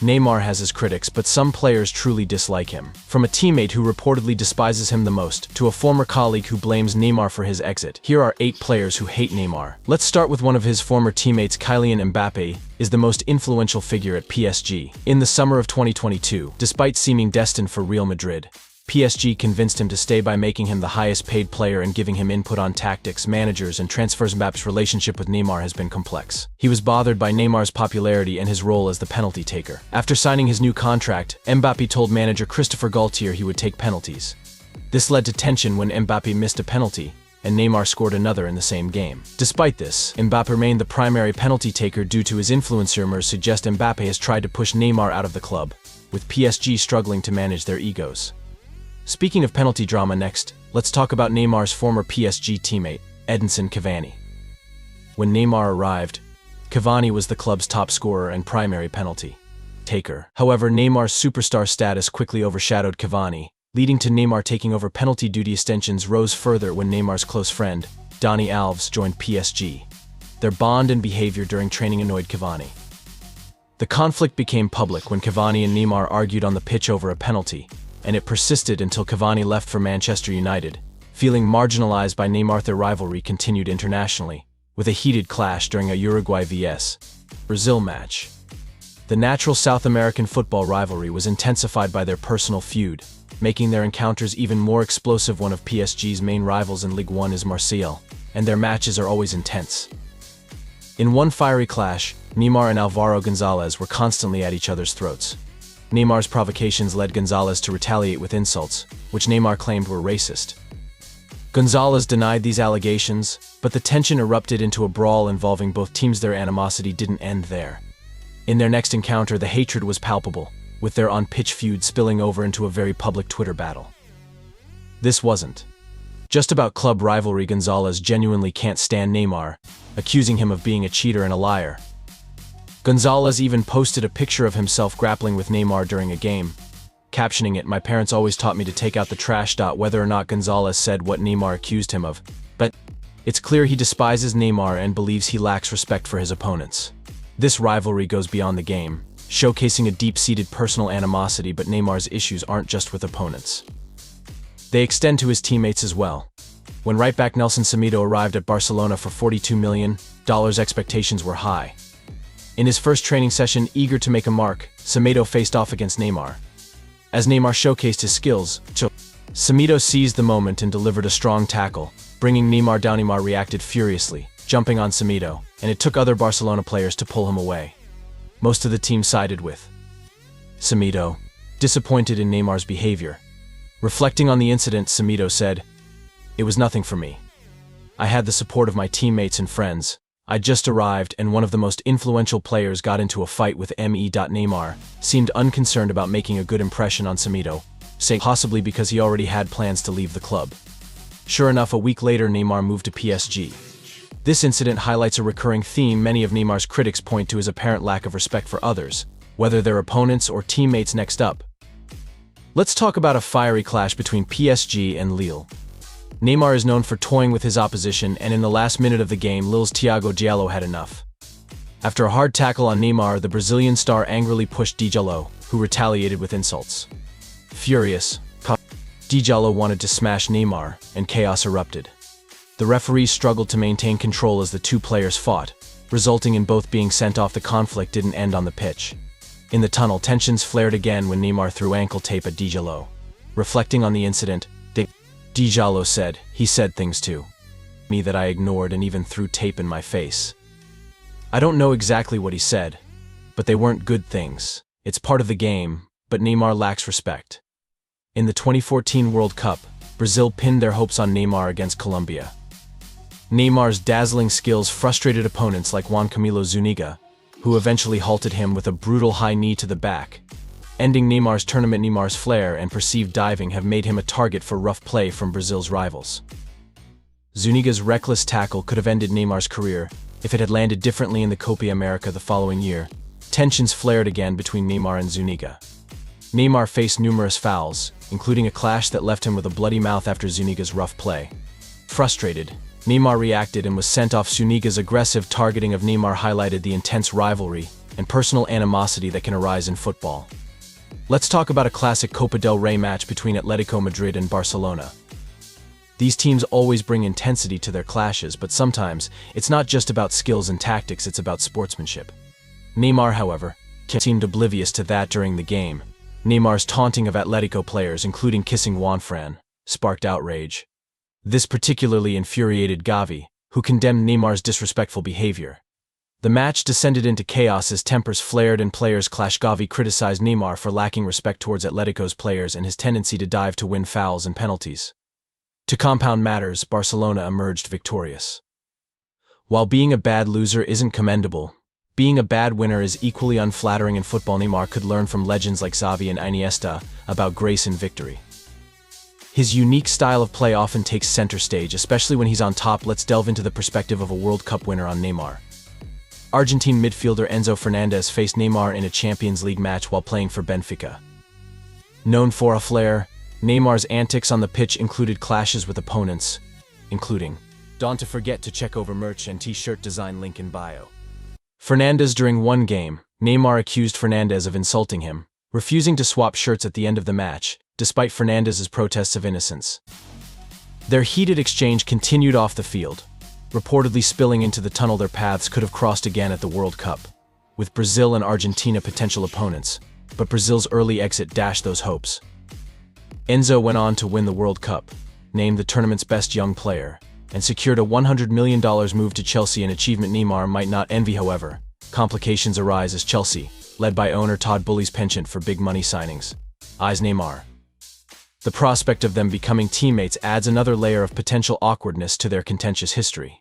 Neymar has his critics, but some players truly dislike him. From a teammate who reportedly despises him the most, to a former colleague who blames Neymar for his exit, here are 8 players who hate Neymar. Let's start with one of his former teammates. Kylian Mbappé is the most influential figure at PSG. In the summer of 2022, despite seeming destined for Real Madrid, PSG convinced him to stay by making him the highest paid player and giving him input on tactics, managers, and transfers. Mbappe's relationship with Neymar has been complex. He was bothered by Neymar's popularity and his role as the penalty taker. After signing his new contract, Mbappé told manager Christopher Galtier he would take penalties. This led to tension when Mbappé missed a penalty, and Neymar scored another in the same game. Despite this, Mbappé remained the primary penalty taker due to his influence. Rumors suggest Mbappé has tried to push Neymar out of the club, with PSG struggling to manage their egos. Speaking of penalty drama, next, let's talk about Neymar's former PSG teammate, Edinson Cavani. When Neymar arrived, Cavani was the club's top scorer and primary penalty taker. However, Neymar's superstar status quickly overshadowed Cavani, leading to Neymar taking over penalty duty. Tensions rose further when Neymar's close friend, Dani Alves, joined PSG. Their bond and behavior during training annoyed Cavani. The conflict became public when Cavani and Neymar argued on the pitch over a penalty, and it persisted until Cavani left for Manchester United. Feeling marginalized by Neymar, their rivalry continued internationally, with a heated clash during a Uruguay vs Brazil match. The natural South American football rivalry was intensified by their personal feud, making their encounters even more explosive. One of PSG's main rivals in Ligue 1 is Marseille, and their matches are always intense. In one fiery clash, Neymar and Alvaro Gonzalez were constantly at each other's throats. Neymar's provocations led Gonzalez to retaliate with insults, which Neymar claimed were racist. Gonzalez denied these allegations, but the tension erupted into a brawl involving both teams. Their animosity didn't end there. In their next encounter, the hatred was palpable, with their on-pitch feud spilling over into a very public Twitter battle. This wasn't just about club rivalry. Gonzalez genuinely can't stand Neymar, accusing him of being a cheater and a liar. Gonzalez even posted a picture of himself grappling with Neymar during a game, captioning it, "My parents always taught me to take out the trash." Whether or not Gonzalez said what Neymar accused him of, but it's clear he despises Neymar and believes he lacks respect for his opponents. This rivalry goes beyond the game, showcasing a deep-seated personal animosity. But Neymar's issues aren't just with opponents. They extend to his teammates as well. When right-back Nelson Semedo arrived at Barcelona for $42 million, expectations were high. In his first training session, eager to make a mark, Semedo faced off against Neymar. As Neymar showcased his skills, Semedo seized the moment and delivered a strong tackle, bringing Neymar down. Neymar reacted furiously, jumping on Semedo, and it took other Barcelona players to pull him away. Most of the team sided with Semedo, disappointed in Neymar's behavior. Reflecting on the incident, Semedo said, "It was nothing for me. I had the support of my teammates and friends. I just arrived and one of the most influential players got into a fight with me." Neymar seemed unconcerned about making a good impression on Semedo, saying possibly because he already had plans to leave the club. Sure enough, a week later Neymar moved to PSG. This incident highlights a recurring theme. Many of Neymar's critics point to his apparent lack of respect for others, whether they're opponents or teammates. Next up, let's talk about a fiery clash between PSG and Lille. Neymar is known for toying with his opposition, and in the last minute of the game, Lille's Thiago Diallo had enough. After a hard tackle on Neymar, the Brazilian star angrily pushed Diallo, who retaliated with insults. Furious, Diallo wanted to smash Neymar, and chaos erupted. The referees struggled to maintain control as the two players fought, resulting in both being sent off. The conflict didn't end on the pitch. In the tunnel, tensions flared again when Neymar threw ankle tape at Diallo. Reflecting on the incident, Diallo said, "He said things to me that I ignored and even threw tape in my face. I don't know exactly what he said, but they weren't good things. It's part of the game, but Neymar lacks respect." In the 2014 World Cup, Brazil pinned their hopes on Neymar against Colombia. Neymar's dazzling skills frustrated opponents like Juan Camilo Zuniga, who eventually halted him with a brutal high knee to the back. Ending Neymar's tournament. Neymar's flair and perceived diving have made him a target for rough play from Brazil's rivals. Zuniga's reckless tackle could have ended Neymar's career if it had landed differently in the Copa America the following year. Tensions flared again between Neymar and Zuniga. Neymar faced numerous fouls, including a clash that left him with a bloody mouth after Zuniga's rough play. Frustrated, Neymar reacted and was sent off. Zuniga's aggressive targeting of Neymar highlighted the intense rivalry and personal animosity that can arise in football. Let's talk about a classic Copa del Rey match between Atletico Madrid and Barcelona. These teams always bring intensity to their clashes, but sometimes it's not just about skills and tactics, it's about sportsmanship. Neymar, however, seemed oblivious to that during the game. Neymar's taunting of Atletico players, including kissing Juanfran, sparked outrage. This particularly infuriated Gavi, who condemned Neymar's disrespectful behavior. The match descended into chaos as tempers flared and players clashed. Gavi criticized Neymar for lacking respect towards Atletico's players and his tendency to dive to win fouls and penalties. To compound matters, Barcelona emerged victorious. While being a bad loser isn't commendable, being a bad winner is equally unflattering in football. Neymar could learn from legends like Xavi and Iniesta about grace and victory. His unique style of play often takes center stage, especially when he's on top. Let's delve into the perspective of a World Cup winner on Neymar. Argentine midfielder Enzo Fernandez faced Neymar in a Champions League match while playing for Benfica. Known for a flair, Neymar's antics on the pitch included clashes with opponents, including don't forget to check over merch and t-shirt design, link in bio. Fernandez. During one game, Neymar accused Fernandez of insulting him, refusing to swap shirts at the end of the match, despite Fernandez's protests of innocence. Their heated exchange continued off the field, reportedly spilling into the tunnel. Their paths could have crossed again at the World Cup, with Brazil and Argentina potential opponents, but Brazil's early exit dashed those hopes. Enzo went on to win the World Cup, named the tournament's best young player, and secured a $100 million move to Chelsea, an achievement Neymar might not envy. However, complications arise as Chelsea, led by owner Todd Boehly's penchant for big money signings, eyes Neymar. The prospect of them becoming teammates adds another layer of potential awkwardness to their contentious history.